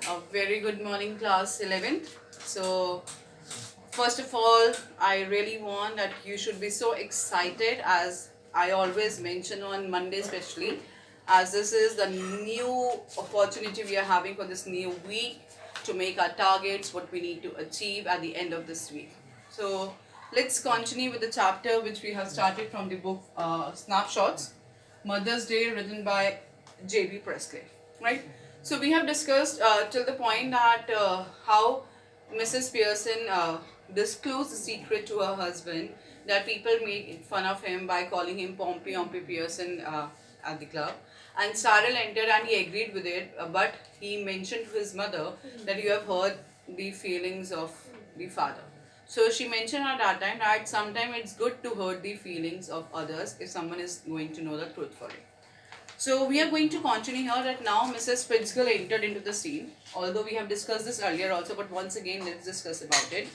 A very good morning, class 11th. So, first of all, I really want that you should be so excited, as I always mention on Monday, especially as this is the new opportunity we are having for this new week to make our targets, what we need to achieve at the end of this week. So, let's continue with the chapter which we have started from the book Snapshots, Mother's Day, written by J B Priestley, right? So we have discussed till the point that how Mrs. Pearson disclosed the secret to her husband, that people make fun of him by calling him Pompey Pearson at the club. And Cyril entered and he agreed with it, but he mentioned to his mother that you have heard the feelings of the father. So she mentioned at that time that sometimes it's good to hurt the feelings of others if someone is going to know the truth for it. So we are going to continue here that now Mrs. Fitzgill entered into the scene. Although we have discussed this earlier also, but once again let's discuss about it.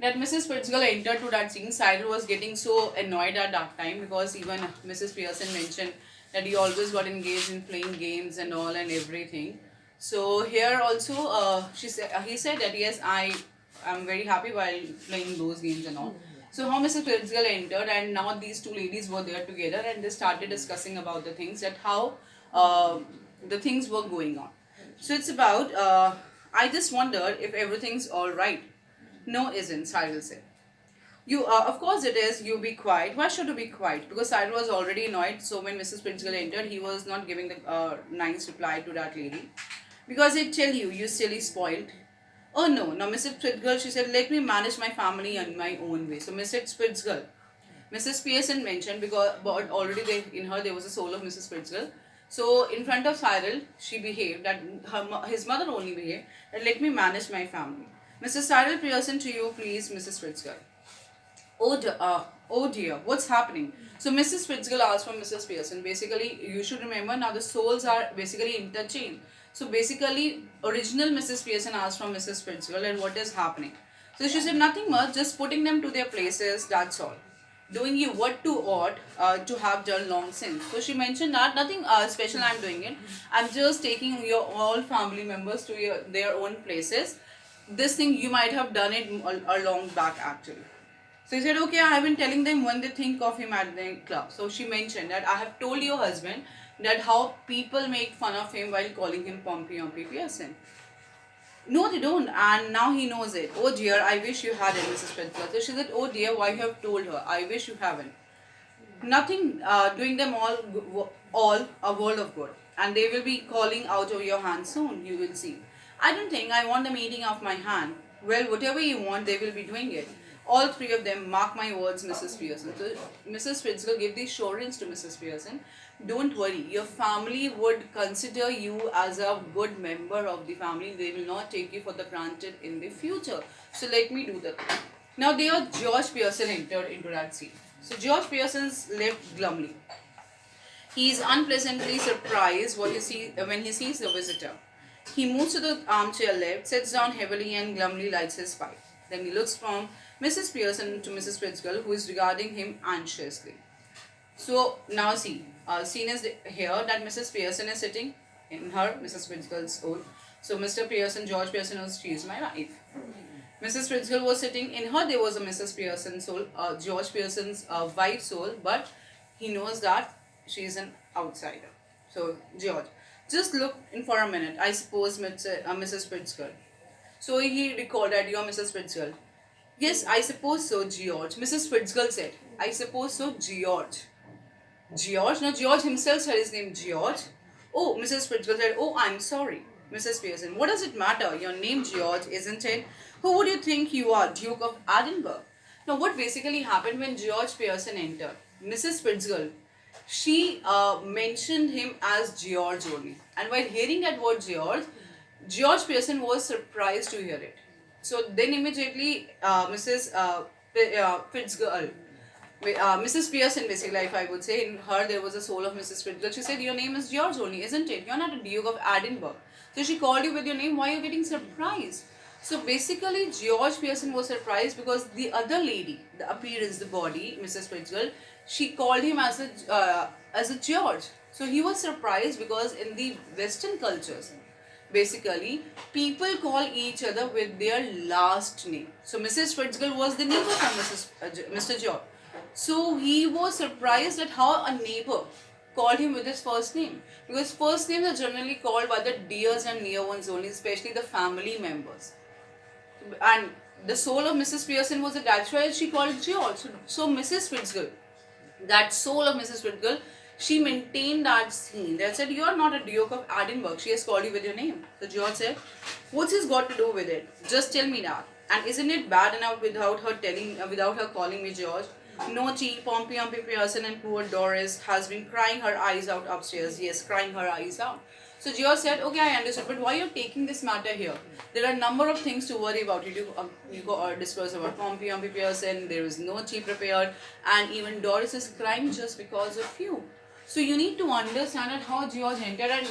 That Mrs. Fitzgill entered to that scene. Cyril was getting so annoyed at that time because even Mrs. Pearson mentioned that he always got engaged in playing games and all and everything. So here also he said that yes, I am very happy while playing those games and all. So how Mrs. Fitzgill entered, and now these two ladies were there together and they started discussing about the things, that how the things were going on. So it's about, I just wonder if everything's all right. No, isn't, Cyril said. You, of course it is, you be quiet. Why should you be quiet? Because Cyril was already annoyed, so when Mrs. Fitzgill entered, he was not giving the nice reply to that lady. Because I tell you, you silly spoiled. Oh no, now Mrs. Fitzgill, she said, let me manage my family in my own way. So Mrs. Fitzgill, Mrs. Pearson mentioned, because but already in her there was a soul of Mrs. Fitzgill. So in front of Cyril, she behaved that his mother only behaved that let me manage my family. Mrs. Cyril Pearson, to you please, Mrs. Fitzgill. Oh dear, what's happening? So Mrs. Fitzgill asked from Mrs. Pearson. Basically, you should remember now the souls are basically interchanged. So basically, original Mrs. Pearson asked from Mrs. Fitzgill and what is happening. So she said nothing much, just putting them to their places, that's all. Doing you what to ought to have done long since. So she mentioned that nothing special I'm doing it. I'm just taking your all family members to their own places. This thing you might have done it a long back actually. So he said, okay, I have been telling them when they think of him at the club. So she mentioned that I have told your husband that how people make fun of him while calling him Pompey Pearson. No, they don't, and now he knows it. Oh dear, I wish you had it, Mrs. Fitzgill. So she said, oh dear, why you have told her? I wish you haven't. Nothing, doing them all a world of good. And they will be calling out of your hand soon, you will see. I don't think I want the meeting of my hand. Well, whatever you want, they will be doing it. All three of them, mark my words, Mrs. Pearson. So Mrs. Fitzgill gave the assurance to Mrs. Pearson. Don't worry, your family would consider you as a good member of the family. They will not take you for the granted in the future. So let me do that. Now there, George Pearson entered into that scene. So George Pearson's left glumly. He is unpleasantly surprised when he sees the visitor. He moves to the armchair left, sits down heavily and glumly lights his pipe. Then he looks from Mrs. Pearson to Mrs. Fitzgill, who is regarding him anxiously. So now see, scene is here that Mrs. Pearson is sitting in her, Mrs. Fitzgill's soul. So Mr. Pearson, George Pearson was, she is my wife. Mrs. Fitzgill was sitting, in her there was a Mrs. Pearson soul, George Pearson's wife's soul, but he knows that she is an outsider. So George, just look in for a minute, I suppose Mrs. Fitzgill. So he recalled that you are Mrs. Fitzgill. Yes, I suppose so, George. Mrs. Fitzgill said, I suppose so, George. George? No, George himself said his name, George. Oh, Mrs. Fitzgill said, oh, I'm sorry. Mrs. Pearson, what does it matter? Your name, George, isn't it? Who would you think you are, Duke of Edinburgh? Now, what basically happened when George Pearson entered? Mrs. Fitzgill, she mentioned him as George only. And while hearing that word George Pearson was surprised to hear it. So then immediately Mrs. Fitzgill, Mrs. Pearson basically, if I would say, in her there was a soul of Mrs. Fitzgill. She said, your name is George only, isn't it? You're not a Duke of Edinburgh. So she called you with your name. Why are you getting surprised? So basically George Pearson was surprised because the other lady, the appearance, the body, Mrs. Fitzgill, she called him as a George. So he was surprised because in the Western cultures, basically people call each other with their last name. So Mrs. Fitzgerald was the neighbor from Mr. George. So he was surprised at how a neighbor called him with his first name, because first names are generally called by the dears and near ones only, especially the family members. And the soul of Mrs. Pearson was that, that's why she called George. So Mrs. Fitzgerald, that soul of Mrs. Fitzgerald, she maintained that scene. They said, you are not a Duke of Edinburgh. She has called you with your name. So George said, what's this got to do with it? Just tell me that. And isn't it bad enough without her calling me George? No, Chi, Pompey Pearson and poor Doris has been crying her eyes out upstairs. Yes, crying her eyes out. So George said, okay, I understood, but why are you taking this matter here? There are a number of things to worry about. You go discuss about Pompey Pearson, there is no tea prepared, and even Doris is crying just because of you. So you need to understand that how George entered, and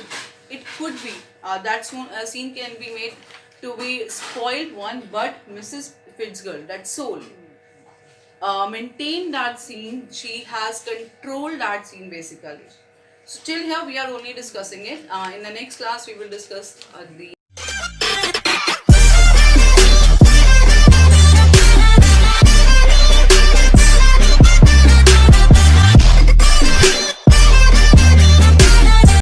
it could be that scene can be made to be spoiled one, but Mrs. Fitzgerald, that soul, maintained that scene. She has controlled that scene basically. So till here we are only discussing it. In the next class we will discuss the